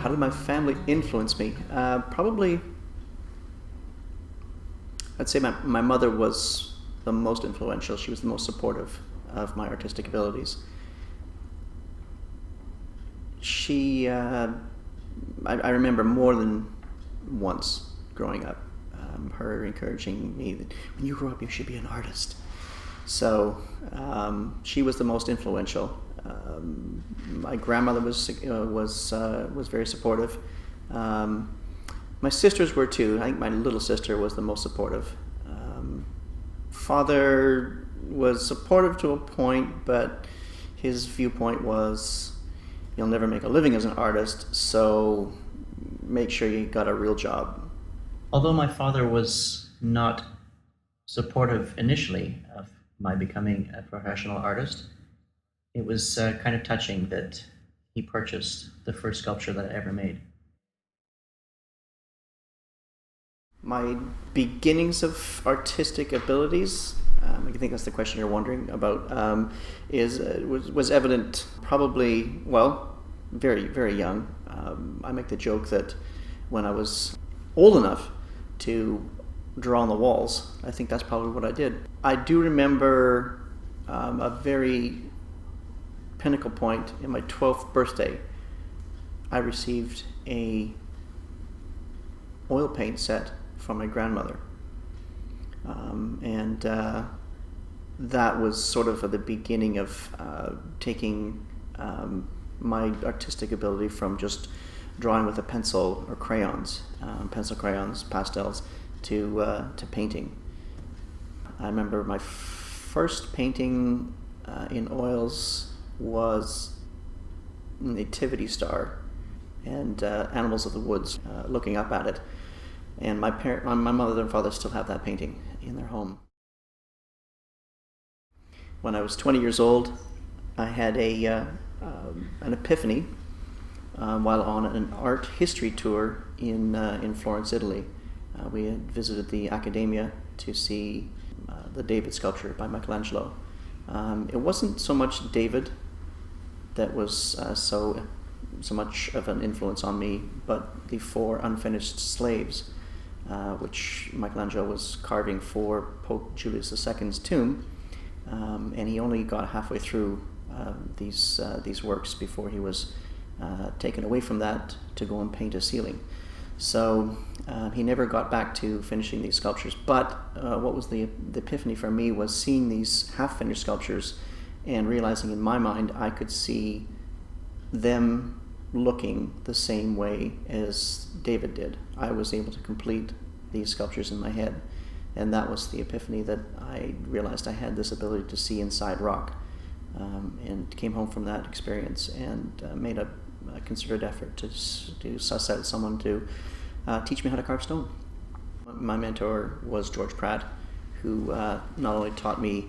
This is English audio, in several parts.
How did my family influence me? Probably, I'd say my mother was the most influential. She was the most supportive of my artistic abilities. She, I remember more than once growing up, her encouraging me that when you grow up you should be an artist. So she was the most influential. My grandmother was very supportive. My sisters were too. I think my little sister was the most supportive. Father was supportive to a point, but his viewpoint was, you'll never make a living as an artist, so make sure you got a real job. Although my father was not supportive initially of my becoming a professional artist, it was kind of touching that he purchased the first sculpture that I ever made. My beginnings of artistic abilities, I think that's the question you're wondering about, was evident probably, well, very, very young. I make the joke that when I was old enough to draw on the walls, I think that's probably what I did. I do remember a very pinnacle point in my 12th birthday. I received a oil paint set from my grandmother, and that was sort of the beginning of taking my artistic ability from just drawing with a pencil or crayons, pencil crayons, pastels, to painting. I remember my first painting in oils was Nativity Star and Animals of the Woods, looking up at it. And my mother and father still have that painting in their home. When I was 20 years old, I had an epiphany while on an art history tour in Florence, Italy. We had visited the Accademia to see the David sculpture by Michelangelo. It wasn't so much David that was so much of an influence on me, but the four unfinished slaves, which Michelangelo was carving for Pope Julius II's tomb, and he only got halfway through these works before he was taken away from that to go and paint a ceiling. So he never got back to finishing these sculptures. But what was the epiphany for me was seeing these half-finished sculptures and realizing in my mind I could see them looking the same way as David did. I was able to complete these sculptures in my head, and that was the epiphany that I realized I had this ability to see inside rock, and came home from that experience and made a considered effort to suss out someone to teach me how to carve stone. My mentor was George Pratt, who not only taught me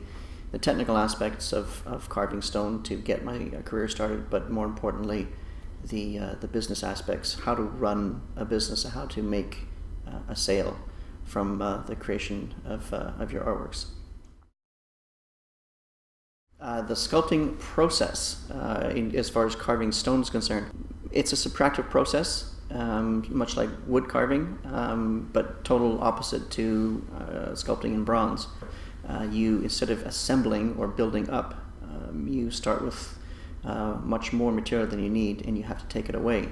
the technical aspects of carving stone to get my career started, but more importantly, the business aspects, how to run a business, how to make a sale from the creation of your artworks. The sculpting process, as far as carving stone is concerned, it's a subtractive process, much like wood carving, but total opposite to sculpting in bronze. You, instead of assembling or building up, you start with much more material than you need, and you have to take it away.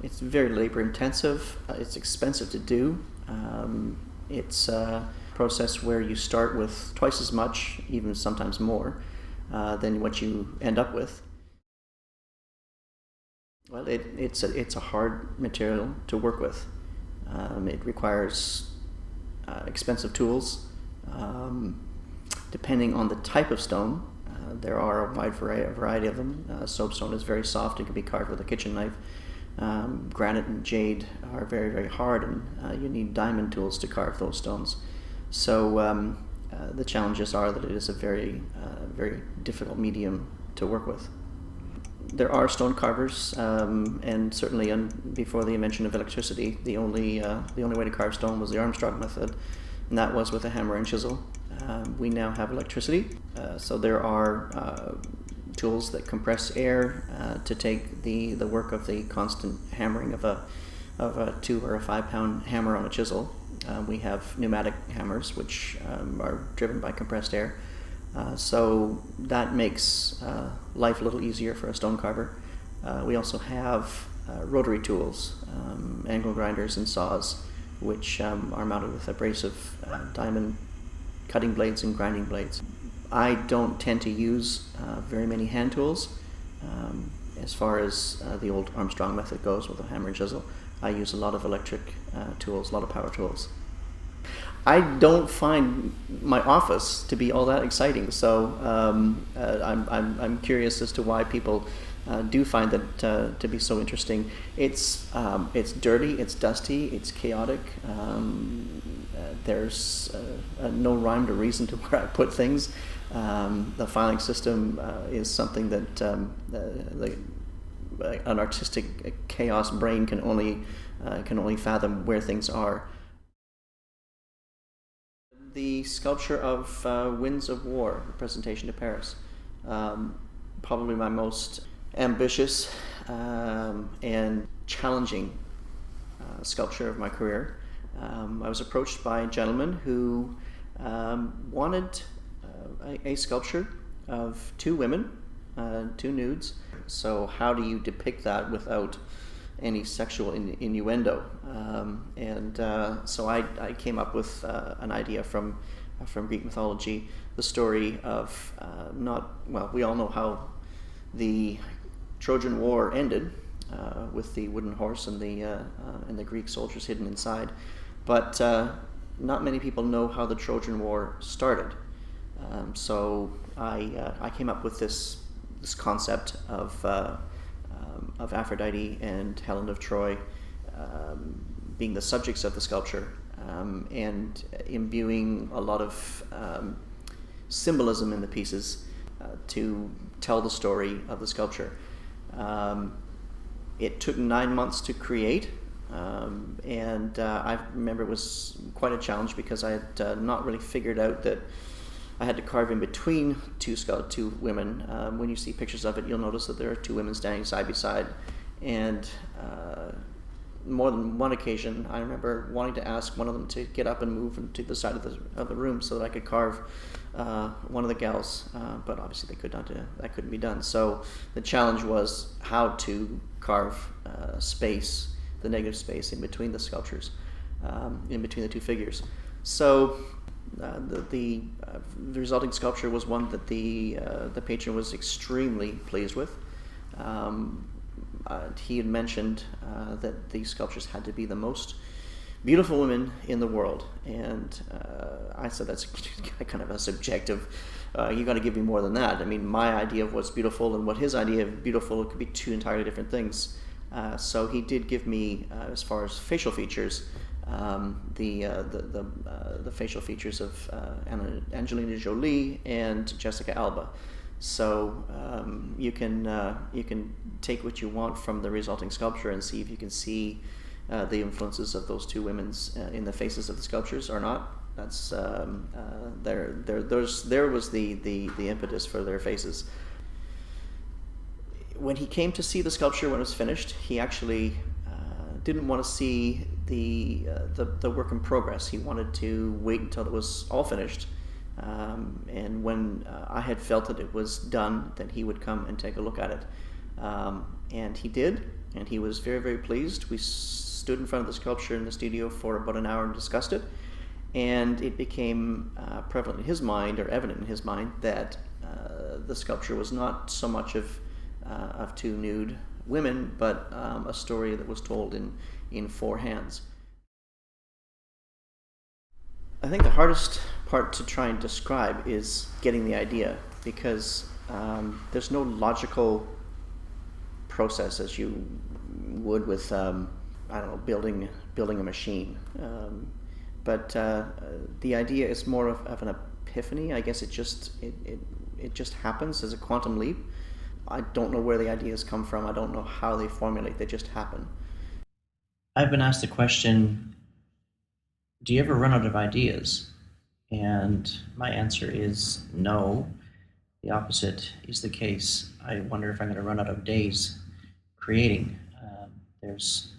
It's very labor intensive, it's expensive to do. It's a process where you start with twice as much, even sometimes more, than what you end up with. Well, it's a hard material to work with. It requires expensive tools. Depending on the type of stone, there are a wide variety of them. Soapstone is very soft and can be carved with a kitchen knife. Granite and jade are very, very hard, and you need diamond tools to carve those stones. So the challenges are that it is a very, very difficult medium to work with. There are stone carvers, and certainly before the invention of electricity, the only way to carve stone was the Armstrong method, and that was with a hammer and chisel. We now have electricity, so there are tools that compress air to take the work of the constant hammering of a 2 or a 5 pound hammer on a chisel. We have pneumatic hammers, which are driven by compressed air. So that makes life a little easier for a stone carver. We also have rotary tools, angle grinders and saws, which are mounted with abrasive diamond cutting blades and grinding blades. I don't tend to use very many hand tools. As far as the old Armstrong method goes with a hammer and chisel, I use a lot of electric tools, a lot of power tools. I don't find my office to be all that exciting, so I'm curious as to why people do find that to be so interesting. It's dirty, it's dusty, it's chaotic. There's no rhyme or reason to where I put things. The filing system is something that an artistic chaos brain can only fathom where things are. The sculpture of Winds of War, the presentation to Paris, probably my most ambitious and challenging sculpture of my career. I was approached by a gentleman who wanted a sculpture of 2 women, 2 nudes. So how do you depict that without any sexual innuendo? So I came up with an idea from Greek mythology, the story of we all know how the Trojan War ended with the wooden horse and the Greek soldiers hidden inside, but not many people know how the Trojan War started. So I came up with this concept of Aphrodite and Helen of Troy being the subjects of the sculpture, and imbuing a lot of symbolism in the pieces to tell the story of the sculpture. It took 9 months to create, and I remember it was quite a challenge because I had not really figured out that I had to carve in between two women. When you see pictures of it, you'll notice that there are 2 women standing side by side, and more than one occasion, I remember wanting to ask one of them to get up and move to the side of the room so that I could carve one of the gals, but obviously that couldn't be done. So the challenge was how to carve space, the negative space in between the sculptures, in between the 2 figures. So the resulting sculpture was one that the patron was extremely pleased with. He had mentioned that these sculptures had to be the most beautiful women in the world, and I said that's kind of a subjective. You got to give me more than that. I mean, my idea of what's beautiful and what his idea of beautiful could be 2 entirely different things. So he did give me, as far as facial features, the facial features of Angelina Jolie and Jessica Alba. So you can take what you want from the resulting sculpture and see if you can see the influences of those 2 women's in the faces of the sculptures or not. That's there was the impetus for their faces. When he came to see the sculpture when it was finished, he actually didn't want to see the work in progress. He wanted to wait until it was all finished, and when I had felt that it was done, then he would come and take a look at it. And he did, and he was very, very pleased. We stood in front of the sculpture in the studio for about an hour and discussed it, and it became prevalent in his mind, or evident in his mind, that the sculpture was not so much of 2 nude women, but a story that was told in 4 hands. I think the hardest part to try and describe is getting the idea, because there's no logical process as you would with building a machine, but the idea is more of an epiphany. I guess it just happens as a quantum leap. I don't know where the ideas come from. I don't know how they formulate. They just happen. I've been asked the question, do you ever run out of ideas? And my answer is no. the opposite is the case. I wonder if I'm going to run out of days creating. There's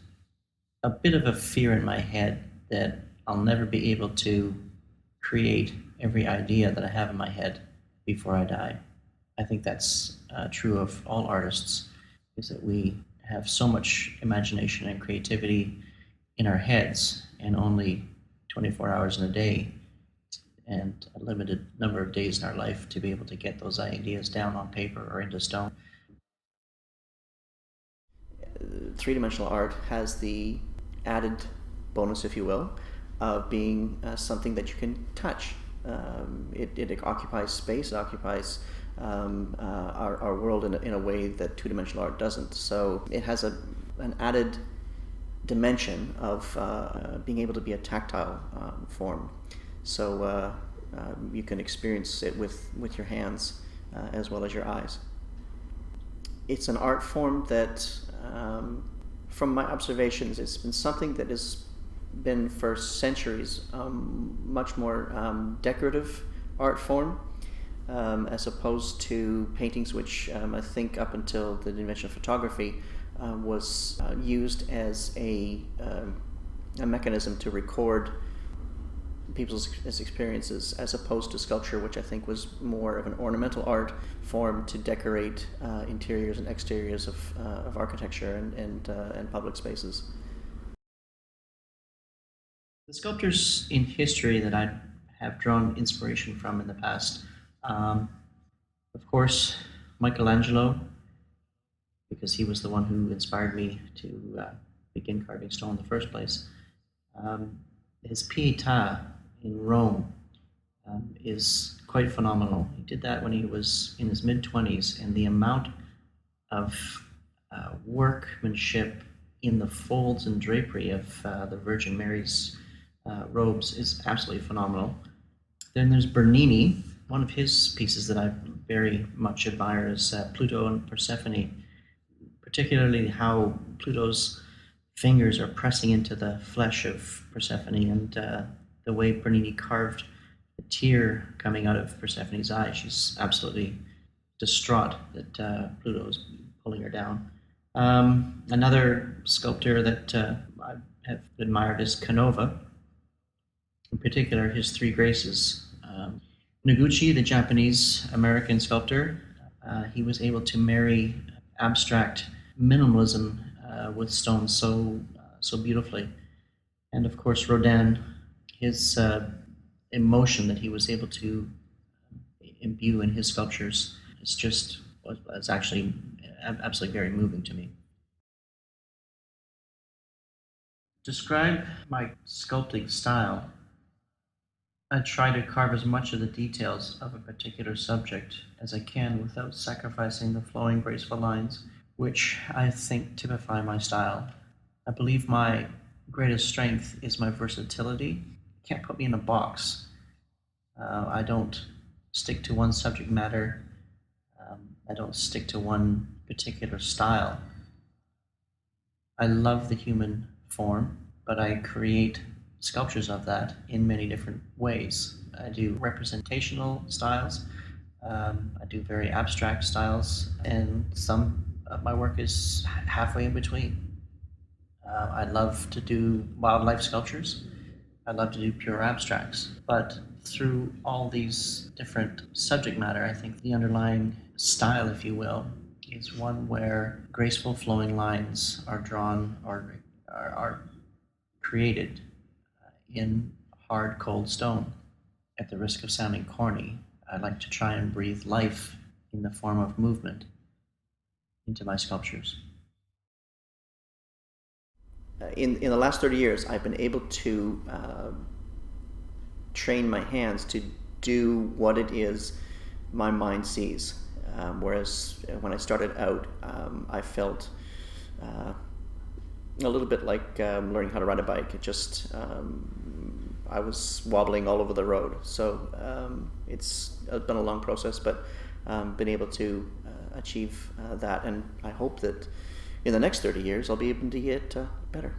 a bit of a fear in my head that I'll never be able to create every idea that I have in my head before I die. I think that's true of all artists, is that we have so much imagination and creativity in our heads and only 24 hours in a day and a limited number of days in our life to be able to get those ideas down on paper or into stone. Three-dimensional art has the added bonus, if you will, of being something that you can touch. It occupies space, it occupies our world in a way that two-dimensional art doesn't. So it has an added dimension of being able to be a tactile form. So you can experience it with your hands as well as your eyes. It's an art form that, from my observations, it's been something that has been for centuries much more decorative art form, as opposed to paintings, which I think up until the invention of photography was used as a mechanism to record people's experiences, as opposed to sculpture, which I think was more of an ornamental art form to decorate interiors and exteriors of architecture and public spaces. The sculptors in history that I have drawn inspiration from in the past, of course, Michelangelo, because he was the one who inspired me to begin carving stone in the first place. His Pietà in Rome is quite phenomenal. He did that when he was in his mid-20s, and the amount of workmanship in the folds and drapery of the Virgin Mary's robes is absolutely phenomenal. Then there's Bernini. One of his pieces that I very much admire is Pluto and Persephone, particularly how Pluto's fingers are pressing into the flesh of Persephone, and the way Bernini carved the tear coming out of Persephone's eye. She's absolutely distraught that Pluto's pulling her down. Another sculptor that I have admired is Canova, in particular his Three Graces. Noguchi, the Japanese-American sculptor, he was able to marry abstract minimalism with stone so beautifully. And of course Rodin, his emotion that he was able to imbue in his sculptures was actually absolutely very moving to me. Describe my sculpting style. I try to carve as much of the details of a particular subject as I can without sacrificing the flowing, graceful lines, which I think typify my style. I believe my greatest strength is my versatility. You can't put me in a box. I don't stick to one subject matter. I don't stick to one particular style. I love the human form, but I create sculptures of that in many different ways. I do representational styles, I do very abstract styles, and some of my work is halfway in between. I love to do wildlife sculptures. I love to do pure abstracts, but through all these different subject matter, I think the underlying style, if you will, is one where graceful flowing lines are drawn or are created in hard, cold stone. At the risk of sounding corny, I like to try and breathe life in the form of movement into my sculptures. In the last 30 years, I've been able to train my hands to do what it is my mind sees. Whereas when I started out, I felt a little bit like learning how to ride a bike. It just, I was wobbling all over the road. So it's been a long process, but been able to achieve that. And I hope that in the next 30 years, I'll be able to get better.